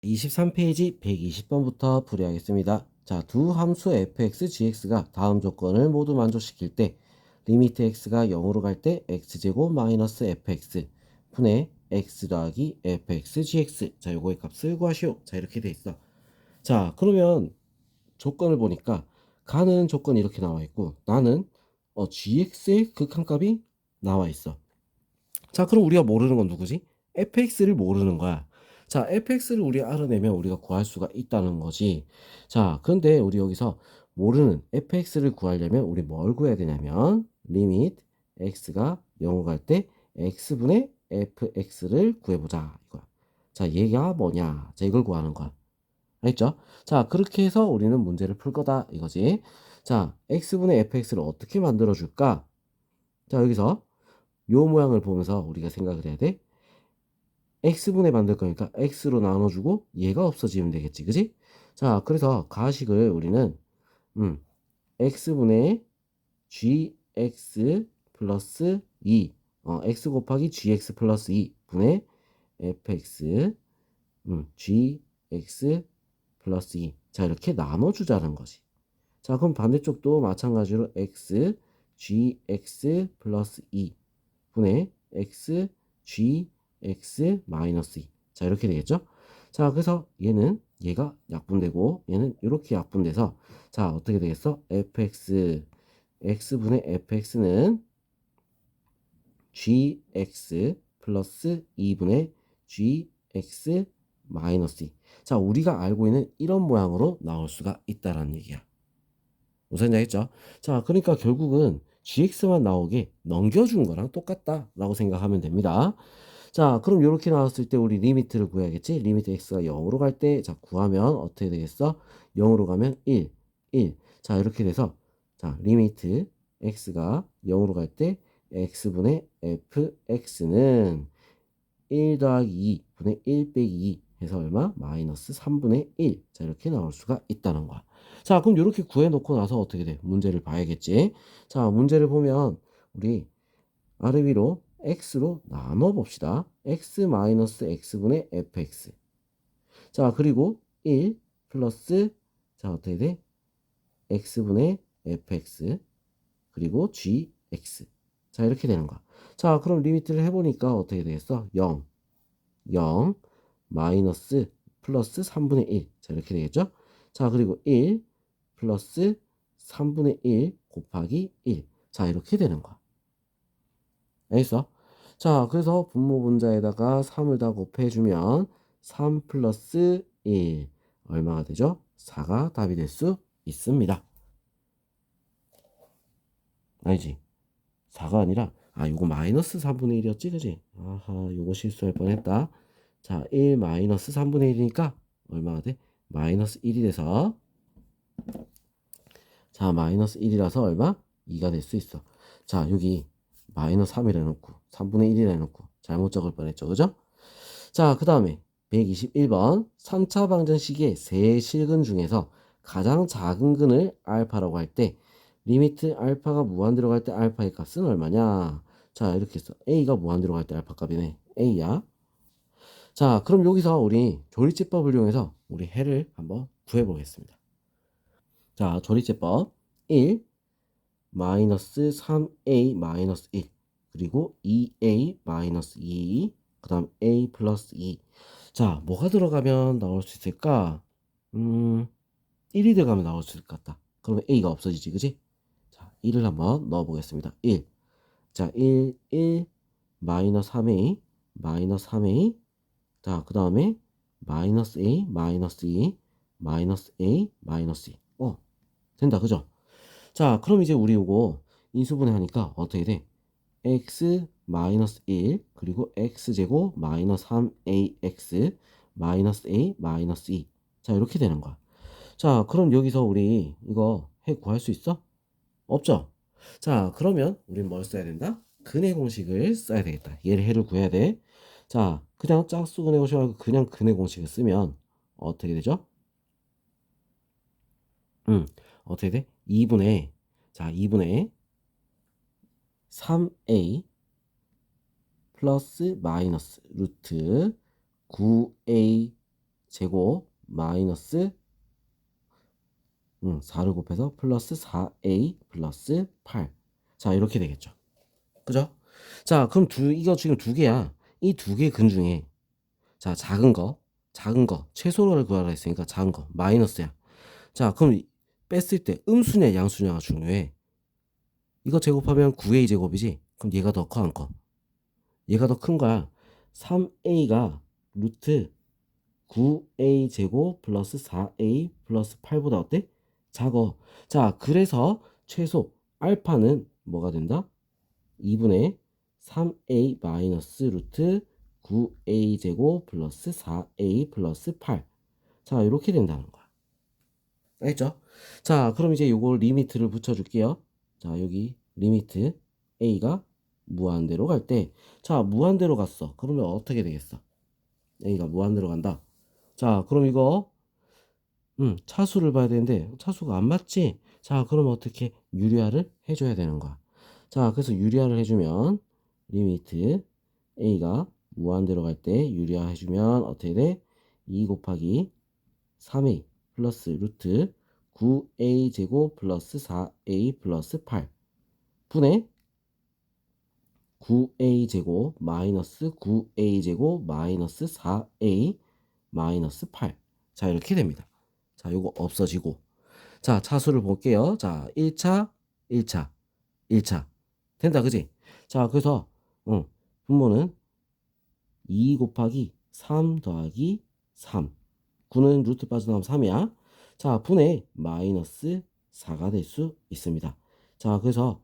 23페이지 120번부터 풀이하겠습니다. 자, 두 함수 fx, gx가 다음 조건을 모두 만족시킬 때 리미트 x가 0으로 갈 때 x제곱 마이너스 fx 분의 x 더하기 fx, gx. 자, 요거의 값을 구하시오. 자, 이렇게 돼 있어. 자, 그러면 조건을 보니까 가는 조건이 이렇게 나와 있고 나는 gx의 극한값이 나와 있어. 자, 그럼 우리가 모르는 건 누구지? fx를 모르는 거야. 자, fx를 우리 알아내면 우리가 구할 수가 있다는 거지. 자, 근데 우리 여기서 모르는 fx를 구하려면 우리 뭘 구해야 되냐면 리미트 x가 0으로 갈 때 x분의 fx를 구해보자 이거야. 자, 얘가 뭐냐? 자, 이걸 구하는 거야. 알겠죠? 자, 그렇게 해서 우리는 문제를 풀 거다 이거지. 자, x분의 fx를 어떻게 만들어 줄까? 자, 여기서 요 모양을 보면서 우리가 생각을 해야 돼. x분의 만들 거니까 x로 나눠주고 얘가 없어지면 되겠지, 그지? 자, 그래서 가식을 우리는 x분의 gx 플러스 2 x 곱하기 gx 플러스 2 분의 fx gx 플러스 2 자, 이렇게 나눠주자는 거지. 자, 그럼 반대쪽도 마찬가지로 x gx 플러스 2 분의 x gx 마이너스 2. 자, 이렇게 되겠죠? 자, 그래서 얘는 얘가 약분되고 얘는 이렇게 약분돼서 자, 어떻게 되겠어? fx x분의 fx는 gx 플러스 2분의 gx 마이너스 2. 자, 우리가 알고 있는 이런 모양으로 나올 수가 있다라는 얘기야. 무슨 얘기했죠? 자, 그러니까 결국은 gx만 나오게 넘겨준 거랑 똑같다라고 생각하면 됩니다. 자, 그럼 이렇게 나왔을 때 우리 리미트를 구해야겠지? 리미트 x가 0으로 갈 때, 자, 구하면 어떻게 되겠어? 0으로 가면 1, 1. 자, 이렇게 돼서, 자, 리미트 x가 0으로 갈 때, x분의 fx는 1 더하기 2 분의 1 빼기 2 해서 얼마? 마이너스 3분의 1. 자, 이렇게 나올 수가 있다는 거야. 자, 그럼 이렇게 구해놓고 나서 어떻게 돼? 문제를 봐야겠지? 자, 문제를 보면, 우리 아래 위로 x로 나눠 봅시다. x 마이너스 x분의 fx. 자, 그리고 1 플러스 자, 어떻게 돼? x분의 fx 그리고 gx. 자, 이렇게 되는 거야. 자, 그럼 리미트를 해보니까 어떻게 되겠어? 0, 0, 마이너스 플러스 3분의 1. 자, 이렇게 되겠죠? 자, 그리고 1 플러스 3분의 1 곱하기 1. 자, 이렇게 되는 거야. 알겠어? 자, 그래서 분모 분자에다가 3을 다 곱해주면 3 플러스 1 얼마가 되죠? 4가 답이 될 수 있습니다. 아니지. 4가 아니라 요거 마이너스 3분의 1이었지, 그지? 아하, 요거 실수할 뻔했다. 자, 1 마이너스 3분의 1이니까 얼마가 돼? 마이너스 1이 돼서 자, 마이너스 1이라서 얼마? 2가 될 수 있어. 자, 여기 마이너스 3이라 해놓고 3분의 1이라 해놓고 잘못 적을 뻔했죠, 그죠? 자, 그 다음에 121번 3차 방정식의 세 실근 중에서 가장 작은 근을 알파라고 할 때 리미트 알파가 무한대로 갈 때 알파의 값은 얼마냐? 자, 이렇게 해서 a가 무한대로 갈 때 알파 값이네. a야. 자, 그럼 여기서 우리 조리제법을 이용해서 우리 해를 한번 구해보겠습니다. 자, 조리제법 1 마이너스 3a 마이너스 1 그리고 2a 마이너스 2 그 다음 a 플러스 2. 자, 뭐가 들어가면 나올 수 있을까? 1이 들어가면 나올 수 있을 것 같다. 그러면 a가 없어지지, 그지? 자, 1을 한번 넣어보겠습니다. 1. 자, 1, 1, 마이너스 3a, 마이너스 3a. 자, 그 다음에 마이너스 a, 마이너스 2, 마이너스 a, 마이너스 2. 된다, 그죠? 자, 그럼 이제 우리 이거 인수분해 하니까 어떻게 돼? x 마이너스 1 그리고 x제곱 마이너스 3ax 마이너스 a 마이너스 2. 자, 이렇게 되는 거야. 자, 그럼 여기서 우리 이거 해 구할 수 있어? 없죠? 자, 그러면 우린 뭘 써야 된다? 근의 공식을 써야 되겠다. 얘를 해를 구해야 돼. 자, 그냥 짝수 근의 공식 말고 그냥 근의 공식을 쓰면 어떻게 되죠? 어떻게 돼? 2분의 자, 2분의 3a 플러스 마이너스 루트 9a 제곱 마이너스 4를 곱해서 플러스 4a 플러스 8. 자, 이렇게 되겠죠. 그죠? 자, 그럼 이거 지금 두 개야. 이 두 개 근 중에, 자, 작은 거, 최소를 구하라 했으니까 작은 거, 마이너스야. 자, 그럼 뺐을 때 음수냐, 양수냐가 중요해. 이거 제곱하면 9a 제곱이지? 그럼 얘가 더 커, 안 커? 얘가 더 큰 거야. 3a가 루트 9a 제곱 플러스 4a 플러스 8보다 어때? 작어. 자, 그래서 최소 알파는 뭐가 된다? 2분의 3a 마이너스 루트 9a 제곱 플러스 4a 플러스 8. 자, 이렇게 된다는 거야. 알겠죠? 자, 그럼 이제 요거 리미트를 붙여줄게요. 자, 여기 리미트 a가 무한대로 갈 때, 자, 무한대로 갔어. 그러면 어떻게 되겠어? a가 무한대로 간다. 자, 그럼 이거 차수를 봐야 되는데 차수가 안 맞지? 자, 그러면 어떻게 유리화를 해줘야 되는 거야. 자, 그래서 유리화를 해주면 리미트 a가 무한대로 갈 때 유리화 해주면 어떻게 돼? 2 곱하기 3a 플러스 루트 9a 제곱 플러스 4a 플러스 8 분의 9a 제곱 마이너스 9a 제곱 마이너스 4a 마이너스 8. 자, 이렇게 됩니다. 자, 요거 없어지고. 자, 차수를 볼게요. 자, 1차, 1차, 1차. 된다, 그지? 자, 그래서, 분모는 2 곱하기 3 더하기 3. 9는 루트 빠져나오면 3이야. 자, 분의 마이너스 4가 될 수 있습니다. 자, 그래서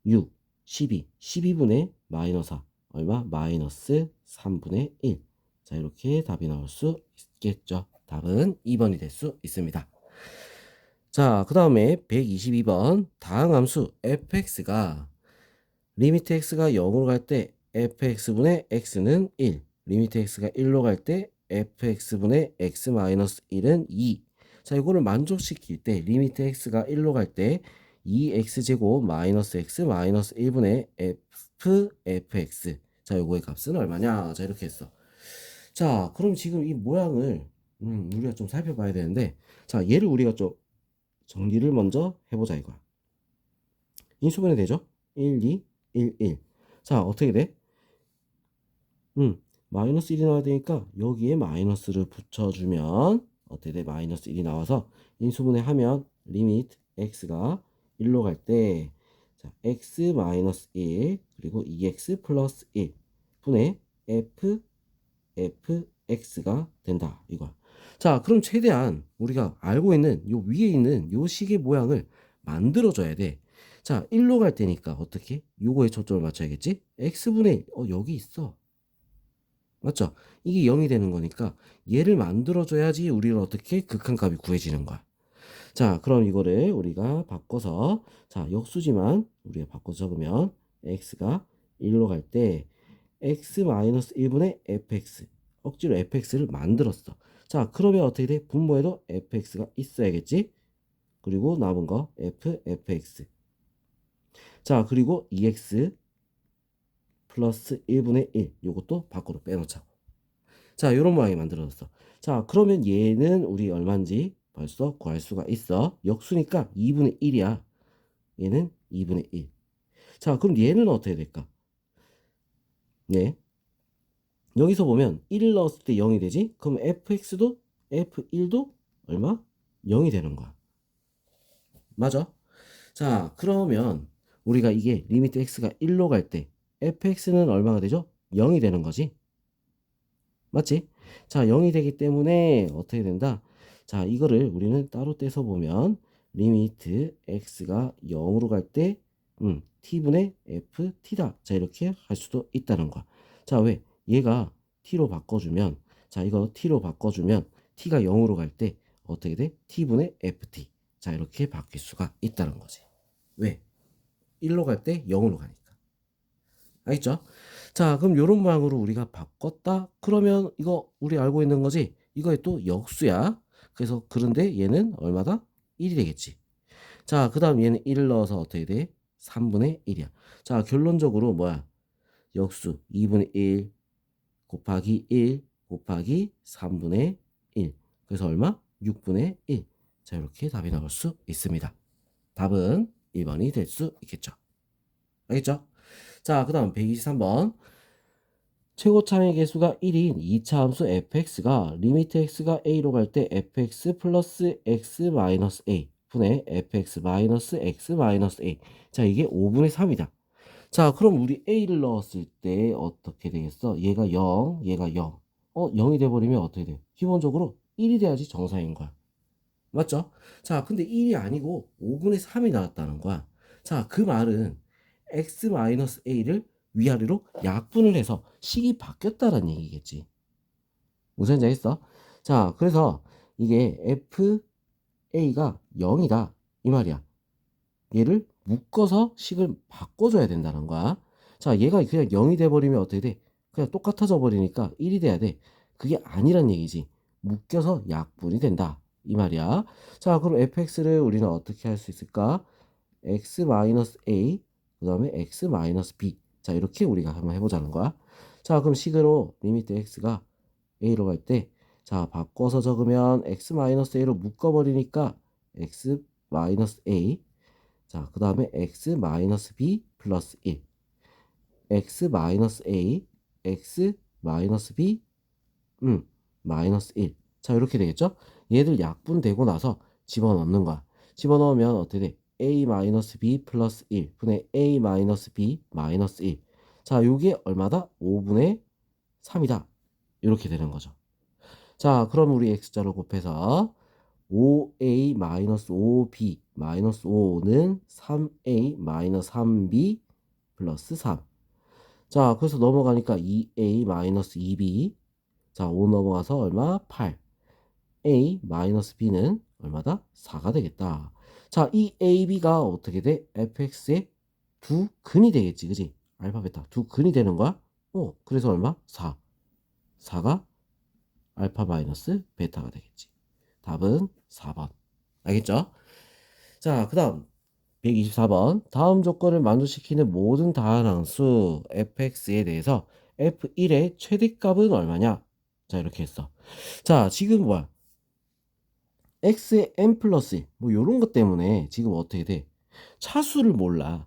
6, 12분의 마이너스 4. 얼마? 마이너스 3분의 1. 자, 이렇게 답이 나올 수 있겠죠. 답은 2번이 될 수 있습니다. 자, 그 다음에 122번 다항함수 fx가 리미트 x가 0으로 갈 때 fx분의 x는 1, 리미트 x가 1로 갈 때 fx분의 x-1은 2. 자, 이거를 만족시킬 때 리미트 x가 1로 갈 때 2x제곱 마이너스 x 마이너스 1분의 fx. 자, 요거의 값은 얼마냐? 자, 이렇게 했어. 자, 그럼 지금 이 모양을 우리가 좀 살펴봐야 되는데, 자, 얘를 우리가 좀 정리를 먼저 해보자 이거야. 인수분해 되죠? 1, 2, 1, 1. 자, 어떻게 돼? 마이너스 1이 나와야 되니까 여기에 마이너스를 붙여주면 어떻게 돼? 마이너스 1이 나와서 인수분해 하면 리미트 x가 1로 갈 때 자, x 마이너스 1 그리고 2x 플러스 1 분의 fx가 된다 이거야. 자, 그럼 최대한 우리가 알고 있는 요 위에 있는 요 식의 모양을 만들어줘야 돼. 자, 1로 갈 때니까 어떻게? 요거에 초점을 맞춰야겠지? x분의 1, 여기 있어. 맞죠? 이게 0이 되는 거니까 얘를 만들어줘야지 우리는 어떻게 극한값이 구해지는 거야. 자, 그럼 이거를 우리가 바꿔서, 자, 역수지만 우리가 바꿔서 적으면 x가 1로 갈 때 x-1분의 fx. 억지로 fx를 만들었어. 자, 그러면 어떻게 돼? 분모에도 fx가 있어야겠지? 그리고 남은 거 fx. 자, 그리고 2x 플러스 1분의 1. 요것도 밖으로 빼놓자고. 자, 요런 모양이 만들어졌어. 자, 그러면 얘는 우리 얼마인지 벌써 구할 수가 있어. 역수니까 2분의 1이야. 얘는 2분의 1. 자, 그럼 얘는 어떻게 될까? 네. 여기서 보면 1을 넣었을 때 0이 되지? 그럼 fx도 f1도 얼마? 0이 되는 거야. 맞아? 자, 그러면 우리가 이게 리미트 x가 1로 갈 때 fx는 얼마가 되죠? 0이 되는 거지. 맞지? 자, 0이 되기 때문에 어떻게 된다? 자, 이거를 우리는 따로 떼서 보면 리미트 x가 0으로 갈 때 t분의 ft다. 자, 이렇게 할 수도 있다는 거야. 자, 왜? 얘가 t로 바꿔주면 자, 이거 t로 바꿔주면 t가 0으로 갈 때 어떻게 돼? t분의 ft. 자, 이렇게 바뀔 수가 있다는 거지. 왜? 1로 갈 때 0으로 가니까. 알겠죠? 자, 그럼 요런 모양으로 우리가 바꿨다? 그러면 이거 우리 알고 있는 거지? 이거에 또 역수야. 그래서 그런데 얘는 얼마다? 1이 되겠지. 자, 그 다음 얘는 1을 넣어서 어떻게 돼? 3분의 1이야. 자, 결론적으로 뭐야? 역수 2분의 1 곱하기 1 곱하기 3분의 1. 그래서 얼마? 6분의 1. 자, 이렇게 답이 나올 수 있습니다. 답은 1번이 될 수 있겠죠. 알겠죠? 자, 그 다음 123번. 최고 차의 개수가 1인 2차 함수 fx가 리미트 x가 a로 갈 때 fx 플러스 x 마이너스 a 분의 fx 마이너스 x 마이너스 a. 자, 이게 5분의 3이다. 자, 그럼 우리 a를 넣었을 때 어떻게 되겠어? 얘가 0, 얘가 0. 0이 돼버리면 어떻게 돼? 기본적으로 1이 돼야지 정상인 거야. 맞죠? 자, 근데 1이 아니고 5분의 3이 나왔다는 거야. 자, 그 말은 x-a를 위아래로 약분을 해서 식이 바뀌었다는 얘기겠지. 무슨 말인지 알겠어? 자, 그래서 이게 fa가 0이다. 이 말이야. 얘를 묶어서 식을 바꿔줘야 된다는 거야. 자, 얘가 그냥 0이 돼버리면 어떻게 돼? 그냥 똑같아져 버리니까 1이 돼야 돼. 그게 아니란 얘기지. 묶여서 약분이 된다. 이 말이야. 자, 그럼 fx를 우리는 어떻게 할 수 있을까? x-a, 그 다음에 x-b. 자, 이렇게 우리가 한번 해보자는 거야. 자, 그럼 식으로 리미트 x가 a로 갈 때, 자, 바꿔서 적으면 x-a로 묶어버리니까 x-a. 자, 그 다음에 x-b 플러스 1. x-a, x-b, 마이너스 1. 자, 이렇게 되겠죠? 얘들 약분되고 나서 집어넣는 거야. 집어넣으면 어떻게 돼? a-b 플러스 1 분의 a-b 마이너스 1. 자, 요게 얼마다? 5분의 3이다. 이렇게 되는 거죠. 자, 그럼 우리 x자로 곱해서 5a 마이너스 5b 마이너스 5는 3a 마이너스 3b 플러스 3. 자, 그래서 넘어가니까 2a 마이너스 2b. 자, 5 넘어가서 얼마? 8. a 마이너스 b는 얼마다? 4가 되겠다. 자, 이 a, b가 어떻게 돼? fx의 두 근이 되겠지. 그지? 알파벳 두 근이 되는 거야? 그래서 얼마? 4. 4가 알파 마이너스 베타가 되겠지. 답은 4번. 알겠죠? 자, 그 다음 124번. 다음 조건을 만족시키는 모든 다항수 fx에 대해서 f1의 최대값은 얼마냐? 자, 이렇게 했어. 자, 지금 뭐야? x의 n 플러스 1, 뭐 요런 것 때문에 지금 어떻게 돼? 차수를 몰라.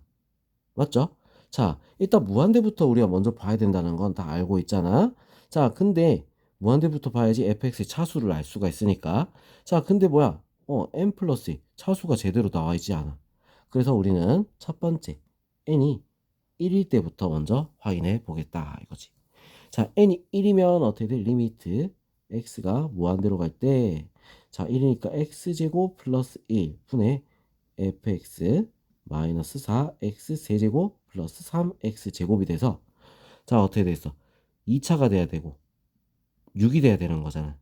맞죠? 자, 일단 무한대부터 우리가 먼저 봐야 된다는 건 다 알고 있잖아. 자, 근데 무한대부터 봐야지 fx의 차수를 알 수가 있으니까. 자, 근데 뭐야? n 플러스 1, 차수가 제대로 나와 있지 않아. 그래서 우리는 첫 번째 n이 1일 때부터 먼저 확인해 보겠다 이거지. 자, n이 1이면 어떻게 돼? 리미트 x가 무한대로 갈 때, 자, 1이니까 x제곱 플러스 1 분의 fx 마이너스 4x 세제곱 플러스 3x 제곱이 돼서, 자, 어떻게 됐어? 2차가 돼야 되고 6이 돼야 되는 거잖아.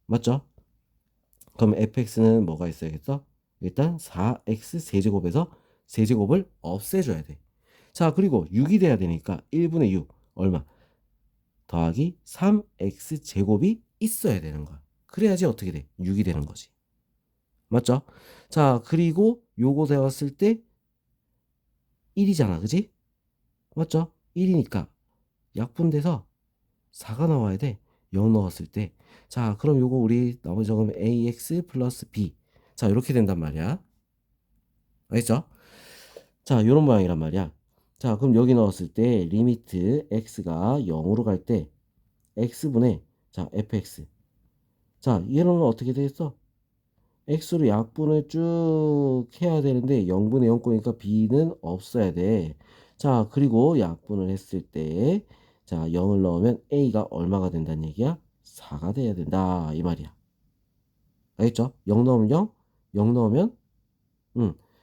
맞죠? 그럼 fx는 뭐가 있어야겠어? 일단 4x 세제곱에서 세제곱을 없애줘야 돼. 자, 그리고 6이 돼야 되니까 1분의 6 얼마? 더하기 3x 제곱이 있어야 되는 거야. 그래야지 어떻게 돼? 6이 되는 거지. 맞죠? 자, 그리고 요거 세웠을 때 1이잖아. 그지? 맞죠? 1이니까 약분돼서 4가 나와야 돼. 0 넣었을 때. 자, 그럼 요거 우리 나머지 적으면 ax 플러스 b. 자, 이렇게 된단 말이야. 알겠죠? 자, 요런 모양이란 말이야. 자, 그럼 여기 넣었을 때 리미트 x가 0으로 갈 때 x분의, 자, fx. 자, 얘는 어떻게 되겠어? x로 약분을 쭉 해야 되는데 0분의 0거니까 b는 없어야 돼. 자, 그리고 약분을 했을 때, 자, 0을 넣으면 a가 얼마가 된다는 얘기야? 4가 돼야 된다 이 말이야. 알겠죠? 0 넣으면 0, 0 넣으면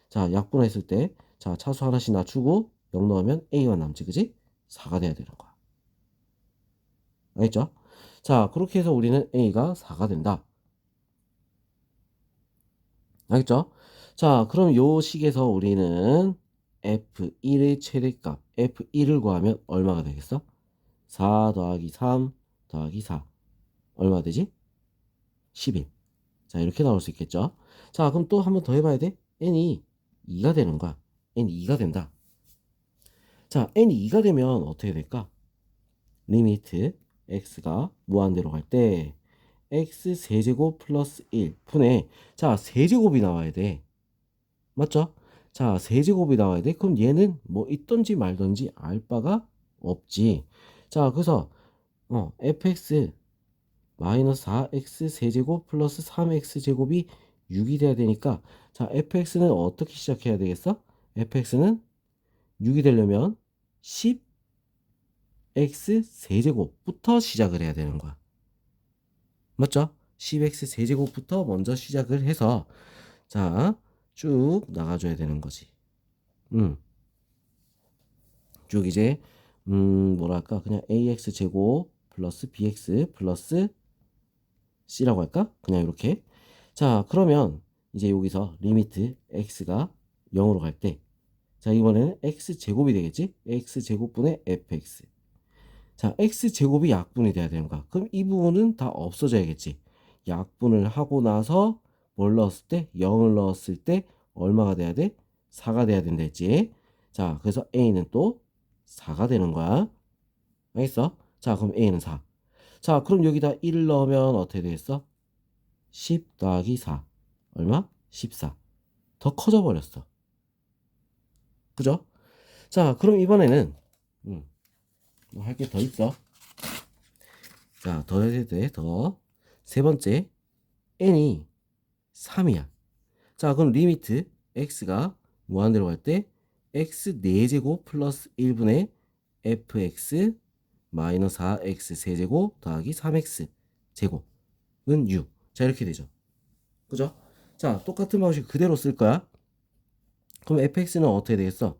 자, 약분했을 때, 자, 차수 하나씩 낮추고 0 넣으면 a만 남지. 그지? 4가 돼야 되는 거야. 알겠죠? 자, 그렇게 해서 우리는 a가 4가 된다. 알겠죠? 자, 그럼 요 식에서 우리는 F1의 최대값, F1을 구하면 얼마가 되겠어? 4 더하기 3 더하기 4. 얼마 되지? 11. 자, 이렇게 나올 수 있겠죠? 자, 그럼 또 한 번 더 해봐야 돼? n이 2가 되는 거야. n이 2가 된다. 자, n이 2가 되면 어떻게 될까? 리미트 x가 무한대로 갈 때 x 세제곱 플러스 1 분의 자 세제곱이 나와야 돼. 맞죠? 자 세제곱이 나와야 돼. 그럼 얘는 뭐 있던지 말던지 알 바가 없지. 자 그래서 fx 마이너스 4x 세제곱 플러스 3x 제곱이 6이 돼야 되니까 자 fx는 어떻게 시작해야 되겠어? fx는 6이 되려면 10x 세제곱부터 시작을 해야 되는 거야. 맞죠? 10x 세제곱부터 먼저 시작을 해서 자 쭉 나가줘야 되는 거지. 쭉 이제 뭐랄까 그냥 ax 제곱 플러스 bx 플러스 c라고 할까? 그냥 이렇게. 자 그러면 이제 여기서 리미트 x가 0으로 갈 때 자 이번에는 x 제곱이 되겠지? x 제곱분의 fx. 자 x 제곱이 약분이 돼야 되는 거야. 그럼 이 부분은 다 없어져야겠지. 약분을 하고 나서 뭘 넣었을 때 0을 넣었을 때 얼마가 돼야 돼? 4가 돼야 된다 했지. 자 그래서 a는 또 4가 되는 거야. 알겠어? 자 그럼 a는 4. 자 그럼 여기다 1을 넣으면 어떻게 되겠어? 10 더하기 4 얼마? 14. 더 커져 버렸어. 그죠? 자 그럼 이번에는 뭐 할 게 더 있어. 자 더 해야 돼. 더. 세 번째 n이 3이야. 자 그럼 리미트 x가 무한대로 갈 때 x 4제곱 플러스 1분의 fx 마이너스 4x 세제곱 더하기 3x 제곱은 6. 자 이렇게 되죠. 그죠? 자 똑같은 방식 그대로 쓸 거야. 그럼 fx는 어떻게 되겠어?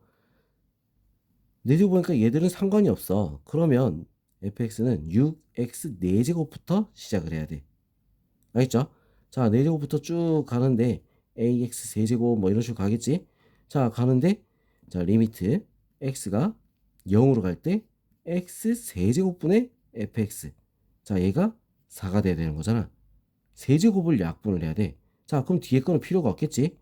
내주 보니까 얘들은 상관이 없어. 그러면 fx는 6x 4제곱부터 시작을 해야 돼. 알겠죠? 자 4제곱부터 쭉 가는데 ax 세제곱 뭐 이런 식으로 가겠지? 자 가는데 자 리미트 x가 0으로 갈 때 x 세제곱분의 fx. 자 얘가 4가 돼야 되는 거잖아. 세제곱을 약분을 해야 돼. 자 그럼 뒤에 거는 필요가 없겠지?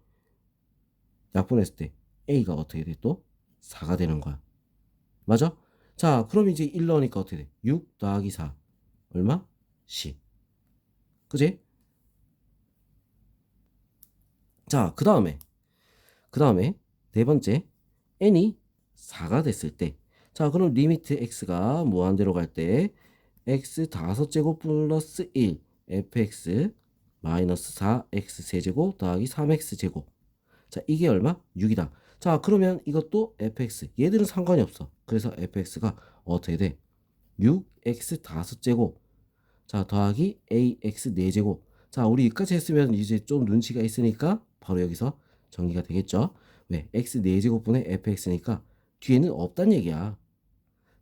약분했을 때 a가 어떻게 돼? 또 4가 되는 거야. 맞아? 자 그럼 이제 1 넣으니까 어떻게 돼? 6 더하기 4 얼마? 10. 그지? 자 그 다음에 네 번째 n이 4가 됐을 때 자 그럼 리미트 x가 무한대로 갈 때 x 5제곱 플러스 1 fx 마이너스 4x 세제곱 더하기 3x 제곱. 자 이게 얼마? 6이다. 자 그러면 이것도 fx 얘들은 상관이 없어. 그래서 fx가 어떻게 돼? 6x 5제곱 자 더하기 ax 4제곱. 자 우리 여기까지 했으면 이제 좀 눈치가 있으니까 바로 여기서 정리가 되겠죠. 왜? x 4제곱분의 fx니까 뒤에는 없단 얘기야.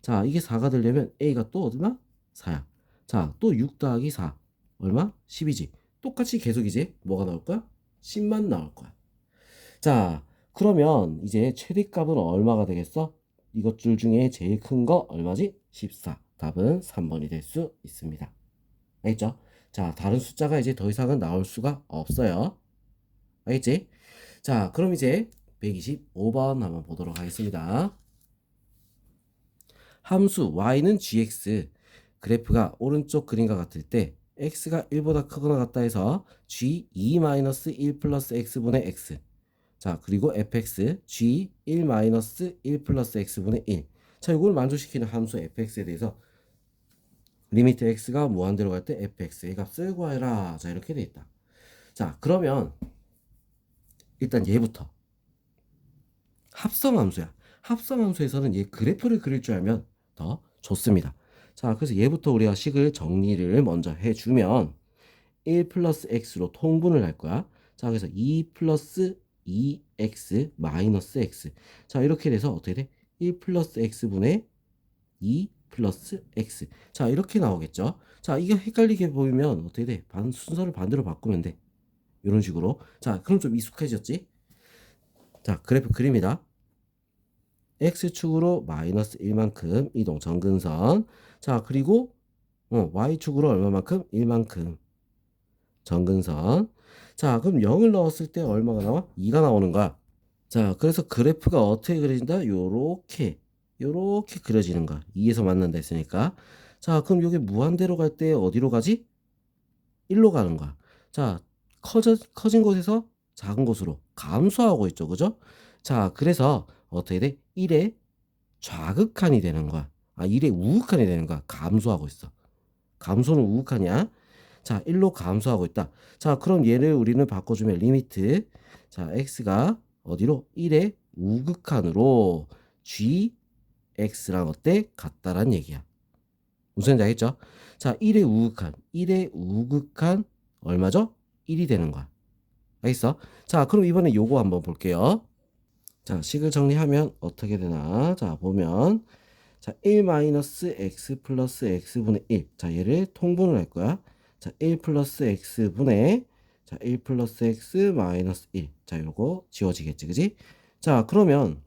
자 이게 4가 되려면 a가 또 얼마? 4야. 자 또 6 더하기 4 얼마? 10이지. 똑같이 계속 이제 뭐가 나올 거야? 10만 나올 거야. 자 그러면 이제 최대값은 얼마가 되겠어? 이것들 중에 제일 큰 거 얼마지? 14. 답은 3번이 될 수 있습니다. 알겠죠? 자 다른 숫자가 이제 더 이상은 나올 수가 없어요. 알겠지? 자 그럼 이제 125번 한번 보도록 하겠습니다. 함수 y는 gx 그래프가 오른쪽 그림과 같을 때 x가 1보다 크거나 같다 해서 g2-1 플러스 x분의 x 자 그리고 fx g1-1 플러스 x분의 1 자 이걸 만족시키는 함수 fx에 대해서 리미트 x가 무한대로 갈 때 fx의 값을 구하라. 자 이렇게 돼 있다. 자 그러면 일단 얘부터 합성함수야. 합성함수에서는 얘 그래프를 그릴 줄 알면 더 좋습니다. 자 그래서 얘부터 우리가 식을 정리를 먼저 해주면 1 플러스 x로 통분을 할 거야. 자 그래서 2 플러스 2x 마이너스 x 자 이렇게 돼서 어떻게 돼? 1 플러스 x분의 2 플러스 x 자 이렇게 나오겠죠. 자 이게 헷갈리게 보이면 어떻게 돼? 순서를 반대로 바꾸면 돼. 이런 식으로. 자 그럼 좀 익숙해졌지? 자 그래프 그립니다. x축으로 마이너스 1만큼 이동 정근선. 자 그리고 y축으로 얼마만큼? 1만큼 정근선. 자 그럼 0을 넣었을 때 얼마가 나와? 2가 나오는 거야. 자 그래서 그래프가 어떻게 그려진다? 요렇게 그려지는 거야. 2에서 만난다 했으니까. 자 그럼 여기 무한대로 갈 때 어디로 가지? 1로 가는 거야. 자, 커진 곳에서 작은 곳으로 감소하고 있죠. 그죠? 자, 그래서 어떻게 돼? 1의 좌극한이 되는 거야. 1의 우극한이 되는 거야. 감소하고 있어. 감소는 우극한이야. 자, 1로 감소하고 있다. 자, 그럼 얘를 우리는 바꿔주면 리미트. 자, x가 어디로? 1의 우극한으로 gx랑 어때? 같다란 얘기야. 무슨 얘기인지 알겠죠? 자, 1의 우극한 얼마죠? 1이 되는 거야. 알겠어? 자, 그럼 이번에 요거 한번 볼게요. 자, 식을 정리하면 어떻게 되나? 자, 보면 자, 1-x 플러스 x분의 1. 자, 얘를 통분을 할 거야. 자, 1 플러스 x분의 자, 1 플러스 x 마이너스 1. 자, 요거 지워지겠지, 그지? 자, 그러면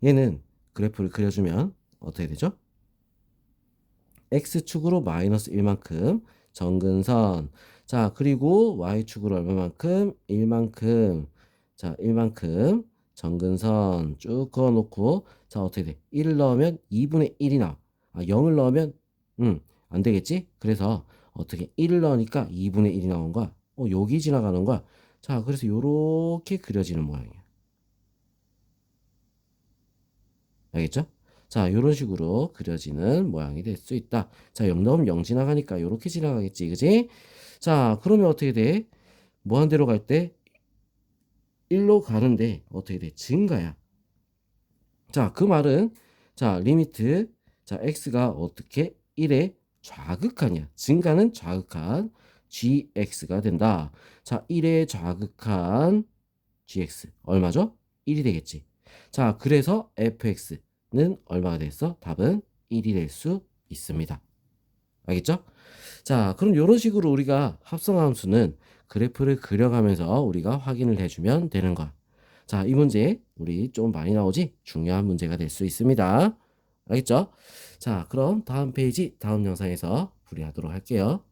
얘는 그래프를 그려주면 어떻게 되죠? x축으로 마이너스 1만큼 정근선. 자, 그리고 y축으로 얼마만큼? 1만큼. 자, 1만큼 정근선 쭉 그어놓고 자, 어떻게 돼? 1을 넣으면 2분의 1이 나와. 0을 넣으면 안 되겠지? 그래서 어떻게 1을 넣으니까 2분의 1이 나온 거야. 여기 지나가는 거야. 자, 그래서 요렇게 그려지는 모양이야. 알겠죠? 자, 요런 식으로 그려지는 모양이 될 수 있다. 자, 0 넣으면 0 지나가니까 요렇게 지나가겠지, 그지? 자, 그러면 어떻게 돼? 무한대로 갈 때 1로 가는데 어떻게 돼? 증가야. 자, 그 말은 자, 리미트 자, x가 어떻게 1의 좌극한이야. 증가는 좌극한 gx가 된다. 자, 1의 좌극한 gx 얼마죠? 1이 되겠지. 자, 그래서 fx는 얼마가 됐어? 답은 1이 될 수 있습니다. 알겠죠? 자, 그럼 이런 식으로 우리가 합성함수는 그래프를 그려가면서 우리가 확인을 해주면 되는 거야. 자, 이 문제 우리 좀 많이 나오지? 중요한 문제가 될 수 있습니다. 알겠죠? 자, 그럼 다음 페이지, 다음 영상에서 풀이하도록 할게요.